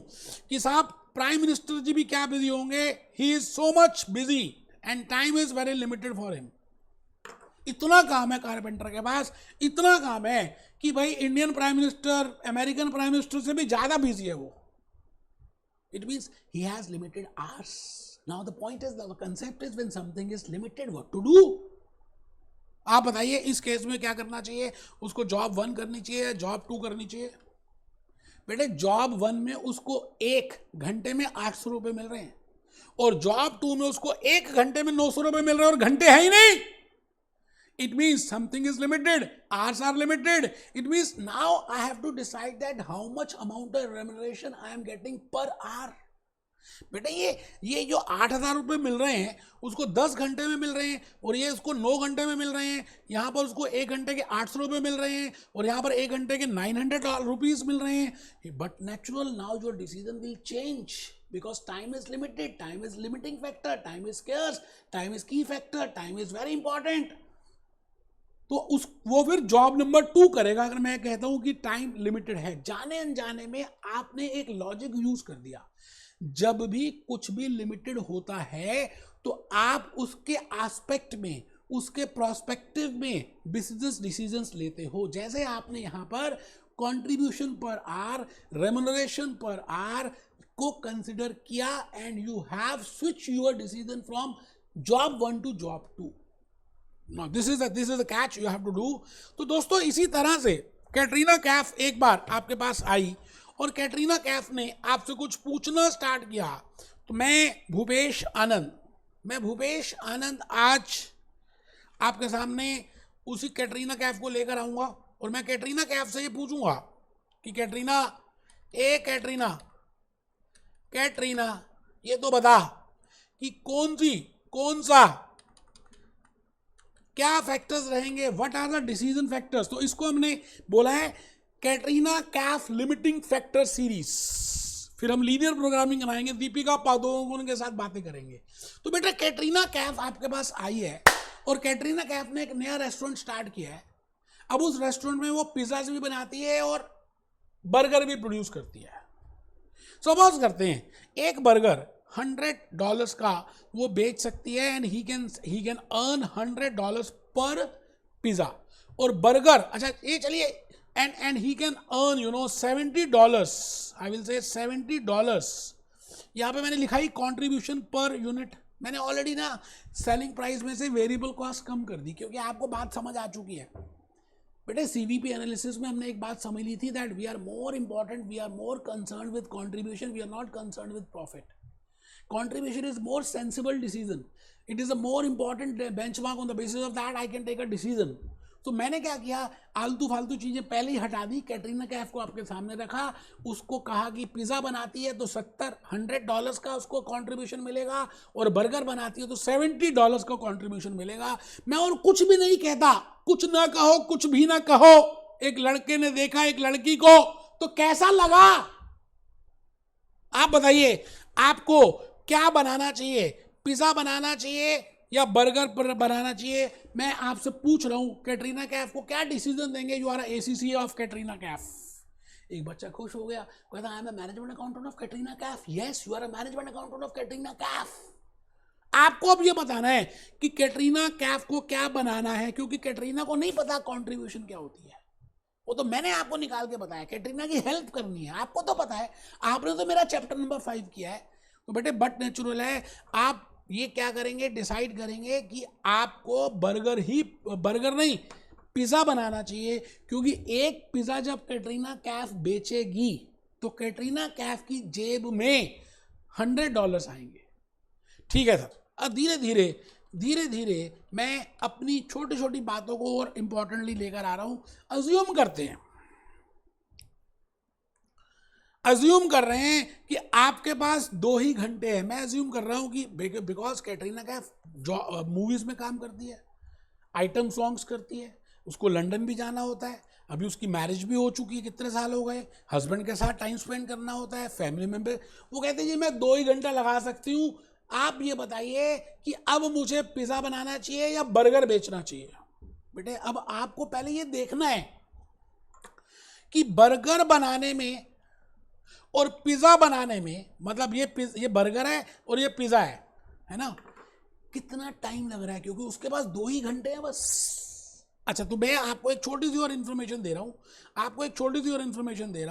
कि साहब प्राइम मिनिस्टर जी भी क्या बिजी होंगे, he is so much busy and time is very limited for him. इतना काम है कारपेंटर के पास, इतना काम है कि भाई Indian prime minister, American prime minister से भी ज्यादा बिजी है वो। It means he has limited hours. Now the point is, the concept is when something is limited what to do. आप बताइए इस केस में क्या करना चाहिए? उसको जॉब 1 करनी चाहिए, जॉब 2 करनी चाहिए? बेटे जॉब 1 में उसको 1 घंटे में 800 रुपए मिल रहे हैं और जॉब 2 में उसको 1 घंटे में 900 रुपए मिल रहे हैं और घंटे है ही नहीं। It means something is limited, hours are limited. It means now I have to decide that how much amount of remuneration I am getting per hour. बेटा ये जो 8,000 रुपये मिल रहे हैं उसको 10 घंटे में मिल रहे हैं और ये उसको 9 घंटे में मिल रहे हैं, यहाँ पर उसको 1 घंटे के 800 रुपये मिल रहे हैं और यहाँ पर 1 घंटे के 900 रुपीज मिल रहे हैं। But natural now your decision will change because time is limited, time is limiting factor, time is scarce, time is key factor, time is very important. तो वो फिर जॉब नंबर 2 करेगा अगर मैं कहता हूं कि टाइम लिमिटेड है। जाने अनजाने में आपने एक लॉजिक यूज कर दिया। जब भी कुछ भी लिमिटेड होता है तो आप उसके एस्पेक्ट में, उसके प्रोस्पेक्टिव में बिजनेस डिसीजंस लेते हो। जैसे आपने यहां पर कंट्रीब्यूशन पर आर, रेम्युनरेशन पर आर को कंसिडर किया and you have switch your decision from job 1 to job 2। Now this is the catch you have to do। तो दोस्तों इसी तरह से कैटरीना कैफ एक बार आपके पास आई और कैटरीना कैफ ने आपसे कुछ पूछना स्टार्ट किया। तो मैं भूपेश आनंद आज आपके सामने उसी कैटरीना कैफ को लेकर आऊंगा और मैं कैटरीना कैफ से ये पूछूंगा कि कैटरीना ये तो बता कि कौन सा क्या फैक्टर्स रहेंगे, what are the decision factors. तो इसको हमने बोला है Katrina Kaif limiting factor series. फिर हम लीनियर प्रोग्रामिंग बनाएंगे, दीपिका पादुकोण के साथ बातें करेंगे। तो बेटा कैटरीना कैफ आपके पास आई है और कैटरीना कैफ ने एक नया रेस्टोरेंट स्टार्ट किया है। अब उस रेस्टोरेंट में वो पिज्जा भी बनाती है और बर्गर भी प्रोड्यूस करती है। सपोज करते हैं एक बर्गर $100 का वो बेच सकती है एंड ही कैन अर्न $100 पर पिज्जा और बर्गर, अच्छा ये चलिए, and he can earn $70, I will say $70। यहाँ पे मैंने लिखा ही कॉन्ट्रीब्यूशन पर यूनिट। मैंने ऑलरेडी ना सेलिंग प्राइस में से वेरिएबल कॉस्ट कम कर दी क्योंकि आपको बात समझ आ चुकी है। बेटे सीवीपी एनालिसिस में हमने एक बात समझ ली थी that we are more important, we are more concern with contribution, we are not concern with profit. Contribution is more sensible decision. It is a more important benchmark. On the basis of that I can take a decision. तो मैंने क्या किया, आलतू फालतू चीजें पहले ही हटा दी। कैटरीना कैफ को आपके सामने रखा, उसको कहा कि पिज्जा बनाती है तो $100 का उसको कंट्रीब्यूशन मिलेगा और बर्गर बनाती है तो $70 का कंट्रीब्यूशन मिलेगा। मैं और कुछ भी नहीं कहता, कुछ ना कहो, कुछ भी ना कहो। एक लड़के ने देखा एक लड़की को तो कैसा लगा, आप बताइए। आपको क्या बनाना चाहिए, पिज्जा बनाना चाहिए या बर्गर बनाना चाहिए? मैं आपसे पूछ रहा हूं कैटरीना कैफ को क्या डिसीजन देंगे? You are ACC of Katrina Kaif. एक बच्चा खुश हो गया, कहता I am a management accountant of Katrina Kaif. Yes you are a management accountant of Katrina Kaif. आपको अब ये बताना है कि कैटरीना कैफ को क्या बनाना है, क्योंकि कैटरीना को नहीं पता कंट्रीब्यूशन क्या होती है। वो तो मैंने आपको निकाल के बताया, कैटरीना की हेल्प करनी है, आपको तो पता है, आपने तो मेरा चैप्टर नंबर 5 किया है। तो बेटे बट नेचुरल है, आप ये क्या करेंगे, डिसाइड करेंगे कि आपको बर्गर नहीं पिज़्ज़ा बनाना चाहिए, क्योंकि एक पिज़्ज़ा जब कैटरीना कैफ बेचेगी तो कैटरीना कैफ की जेब में $100 आएंगे। ठीक है सर। अब धीरे धीरे मैं अपनी छोटी छोटी बातों को और इंपॉर्टेंटली लेकर आ रहा हूं। अज्यूम करते हैं, अज्यूम कर रहे हैं कि आपके पास 2 ही घंटे हैं। मैं अज्यूम कर रहा हूं कि बिकॉज कैटरीना कैफ मूवीज में काम करती है, आइटम सॉन्ग्स करती है, उसको लंदन भी जाना होता है, अभी उसकी मैरिज भी हो चुकी है, कितने साल हो गए, हस्बैंड के साथ टाइम स्पेंड करना होता है, फैमिली मेंबर। वो कहते हैं जी मैं 2 ही घंटा लगा सकती हूँ, आप ये बताइए कि अब मुझे पिज़्ज़ा बनाना चाहिए या बर्गर बेचना चाहिए। बेटे अब आपको पहले ये देखना है कि बर्गर बनाने में और पिज़्ज़ा बनाने में, मतलब ये बर्गर है और ये पिज़्ज़ा है ना, कितना टाइम लग रहा है, क्योंकि उसके पास 2 ही घंटे हैं बस। अच्छा तो मैं आपको एक छोटी सी और इन्फॉर्मेशन दे रहा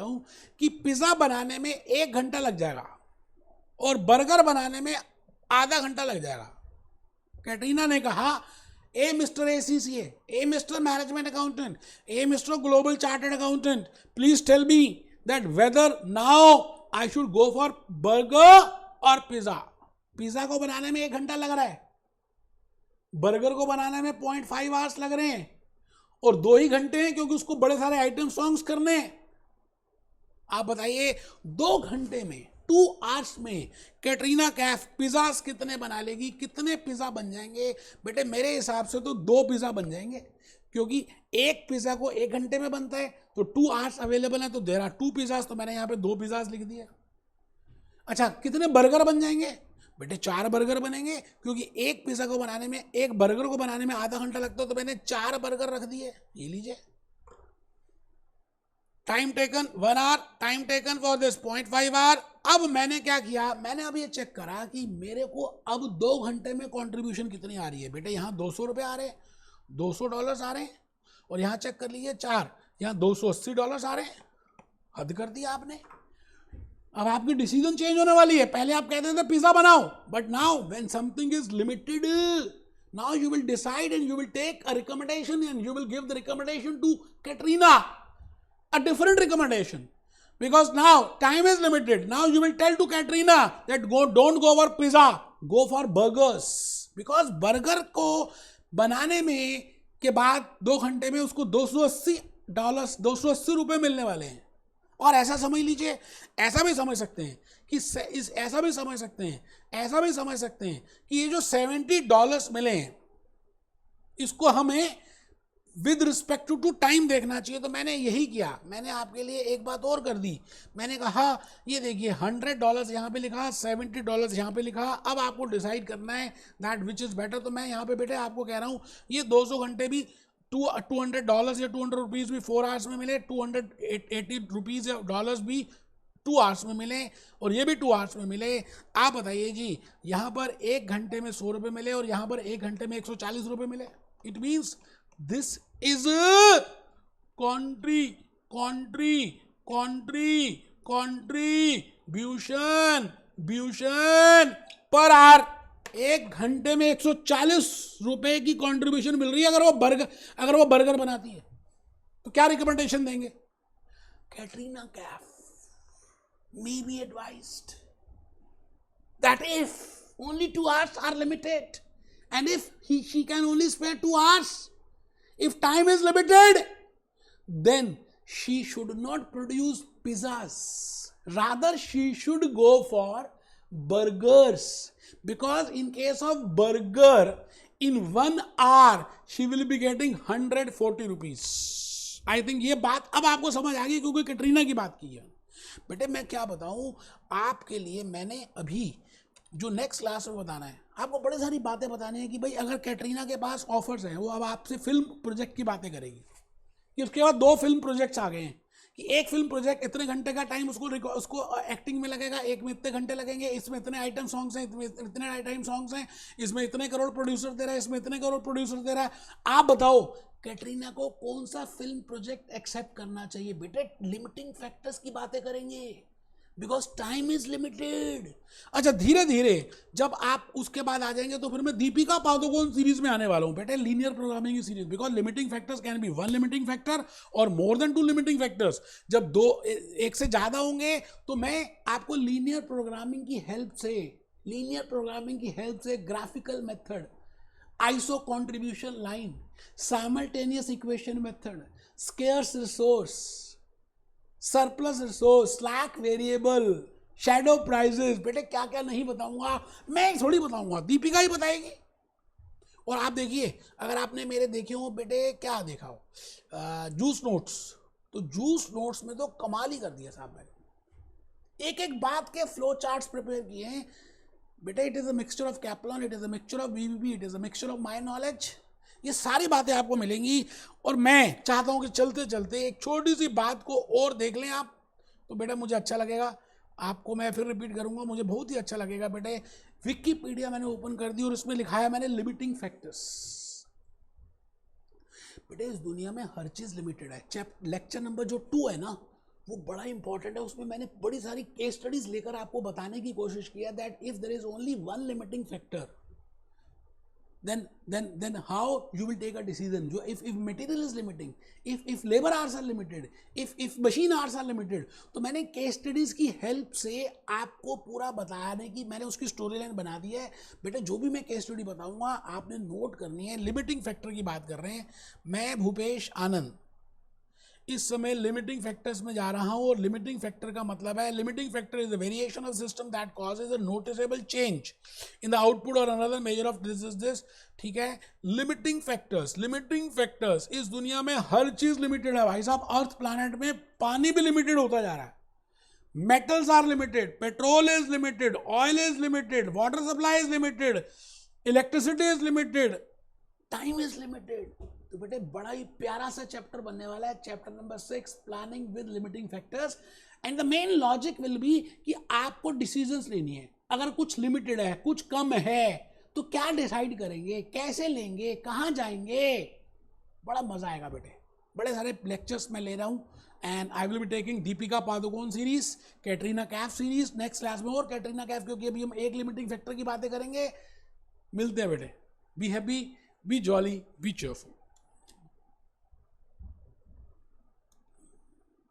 हूँ कि पिज़्ज़ा बनाने में 1 घंटा लग जाएगा और बर्गर बनाने में आधा घंटा लग जाएगा। कैटरीना ने कहा ए मिस्टर ACCA, ए मिस्टर मैनेजमेंट अकाउंटेंट, ए mister global chartered accountant, please tell me that whether now I should go for burger और पिज़्ज़ा। पिज़्ज़ा को बनाने में 1 घंटा लग रहा है, बर्गर को बनाने में 0.5 आवर्स लग रहे हैं, और 2 ही घंटे हैं क्योंकि उसको बड़े सारे आइटम सॉन्ग्स करने हैं। आप बताइए 2 घंटे में, 2 आवर्स में कैटरीना कैफ पिज़्ज़ास कितने बना लेगी, कितने पिज़्ज़ा बन जाएंगे? बेटे मेरे हिसाब से तो 2 पिज़्ज़ा बन जाएंगे, क्योंकि एक पिज़्ज़ा को 1 घंटे में बनता है, तो 2 आवर्स अवेलेबल है, तो देर आर 2 पिज़्ज़ास, तो मैंने यहाँ पे 2 पिज़्ज़ास लिख दिया। अच्छा कितने बर्गर बन जाएंगे? बेटे 4 बर्गर बनेंगे, क्योंकि एक पिज़्ज़ा को बनाने में, एक बर्गर को बनाने में आधा घंटा लगता है, तो मैंने 4 बर्गर रख दिए। ये लीजिए, time taken 1 hour, time taken for this 0.5 hour. अब मैंने क्या किया, मैंने अब ये चेक करा कि मेरे को अब 2 घंटे में कंट्रीब्यूशन कितनी आ रही है। बेटे यहाँ $200 आ रहे हैं, $200 आ रहे हैं, और यहाँ चेक कर लीजिए 4, यहाँ $280 आ रहे हैं। हद कर दिया आपने। अब आपकी डिसीजन चेंज होने वाली है। पहले आप कहते थे पिज़्ज़ा बनाओ, but now when something is limited, now you will decide and you will take a recommendation and you will give the recommendation to Katrina, a different recommendation, because now time is limited. Now you will tell to Katrina that don't go for pizza, go for burgers, because burger को बनाने में के बाद 2 घंटे में उसको $280 मिलने वाले हैं। और ऐसा समझ लीजिए, ऐसा भी समझ सकते हैं कि ऐसा भी समझ सकते हैं कि ये जो $70 मिले हैं, इसको हमें विद रिस्पेक्ट टू टाइम देखना चाहिए। तो मैंने यही किया, मैंने आपके लिए एक बात और कर दी। मैंने कहा ये देखिए $100 यहाँ पे लिखा, $70 यहाँ पे लिखा। अब आपको डिसाइड करना है दैट विच इज़ बेटर। तो मैं यहाँ पे बेटे आपको कह रहा हूँ ये 200 घंटे भी $200 या $200 भी 4 आवर्स में मिले, $280 भी 2 आवर्स में मिले, और ये भी 2 आवर्स में मिले। आप बताइए जी, यहाँ पर 1 घंटे में $100 मिले और यहाँ पर 1 घंटे में $140 मिले। It means this is contribution per hour। 1 घंटे में $140 की कंट्रीब्यूशन मिल रही है अगर वो बर्गर बनाती है। तो क्या रिकमेंडेशन देंगे? Katrina Kaif may be advised that if only 2 hours are limited and if she can only spare 2 hours, if time is limited, then she should not produce pizzas, rather she should go for burgers, because in case of burger in 1 hour she will be getting $140। I think ये बात अब आपको समझ आ गई, क्योंकि कैटरीना की बात की है। बेटे मैं क्या बताऊं आपके लिए, मैंने अभी जो नेक्स्ट क्लास में बताना है, आपको बड़ी सारी बातें बतानी है कि भाई अगर कैटरीना के पास ऑफर्स हैं, वो अब आपसे फिल्म प्रोजेक्ट की बातें करेगी कि उसके बाद 2 फिल्म प्रोजेक्ट्स आ गए हैं, कि एक फिल्म प्रोजेक्ट इतने घंटे का टाइम उसको एक्टिंग में लगेगा, एक में इतने घंटे लगेंगे, इसमें इतने आइटम सॉन्ग्स हैं, इतने आइटम सॉन्ग्स हैं, इसमें इतने करोड़ प्रोड्यूसर दे रहा है, इसमें इतने करोड़ प्रोड्यूसर दे रहा है। आप बताओ कैटरीना को कौन सा फिल्म प्रोजेक्ट एक्सेप्ट करना चाहिए? बेटे लिमिटिंग फैक्टर्स की बातें करेंगे, बिकॉज टाइम इज लिमिटेड। अच्छा, धीरे धीरे जब आप उसके बाद आ जाएंगे तो फिर मैं दीपिका पादुकोण सीरीज में आने वाला हूं बेटे, लीनियर प्रोग्रामिंग की series, because limiting factors can be one limiting factor और more than two limiting factors. जब एक से ज्यादा होंगे तो मैं आपको लीनियर प्रोग्रामिंग की हेल्प से graphical method, iso contribution line, simultaneous equation method, scarce resource, surplus resource, slack variable, shadow prices, बेटे क्या क्या नहीं बताऊंगा मैं, थोड़ी बताऊंगा, दीपिका ही बताएगी। और आप देखिए, अगर आपने मेरे देखे हो बेटे, क्या देखा हो, जूस नोट्स, तो जूस नोट्स में तो कमाल ही कर दिया साहब मैंने, एक एक बात के फ्लो चार्ट्स प्रिपेयर किए हैं बेटे। It is a mixture of Kaplan, it is a mixture of BBB, it is a mixture of my knowledge. ये सारी बातें आपको मिलेंगी। और मैं चाहता हूं कि चलते चलते एक छोटी सी बात को और देख लें आप, तो बेटा मुझे अच्छा लगेगा। आपको मैं फिर रिपीट करूंगा, मुझे बहुत ही अच्छा लगेगा बेटे। विकिपीडिया मैंने ओपन कर दी और इसमें लिखा है मैंने लिमिटिंग फैक्टर्स। बेटे इस दुनिया में हर चीज लिमिटेड है। लेक्चर नंबर जो 2 है ना, वो बड़ा इंपॉर्टेंट है। उसमें मैंने बड़ी सारी केस स्टडीज लेकर आपको बताने की कोशिश किया that if there is only one limiting factor, then how you will take a decision. जो if material is limiting, if labor hours are limited, if machine hours are limited, तो मैंने case studies की help से आपको पूरा बताने की मैंने उसकी स्टोरी लाइन बना दी है। बेटे जो भी मैं केस स्टडी बताऊंगा आपने नोट करनी है। लिमिटिंग फैक्टर की बात कर रहे हैं, मैं भूपेश आनंद इस समय लिमिटिंग फैक्टर्स में जा रहा हूं। और लिमिटिंग फैक्टर का मतलब है, limiting factor is the variation of system that causes a noticeable change in the output और another measure of this is this. ठीक है, लिमिटिंग फैक्टर्स इस दुनिया में हर चीज लिमिटेड है भाई साहब। अर्थ प्लैनेट में पानी भी लिमिटेड होता जा रहा है, metals are limited, petrol is limited, oil is limited, water supply is limited, electricity is limited, time is limited. तो बेटे बड़ा ही प्यारा सा चैप्टर बनने वाला है, chapter number 6, planning with limiting factors. And the main logic will be कि आपको डिसीजंस लेनी है। अगर कुछ लिमिटेड है, कुछ कम है, तो क्या डिसाइड करेंगे, कैसे लेंगे, कहां जाएंगे। बड़ा मजा आएगा बेटे। बड़े सारे लेक्चर्स मैं ले रहा हूं and I will be taking Deepika Padukone series, Katrina Kaif series, next class में और कैटरीना कैफ, क्योंकि अभी हम एक लिमिटिंग फैक्टर की बातें करेंगे। मिलते हैं बेटे। Be happy, B jolly, B cheerful.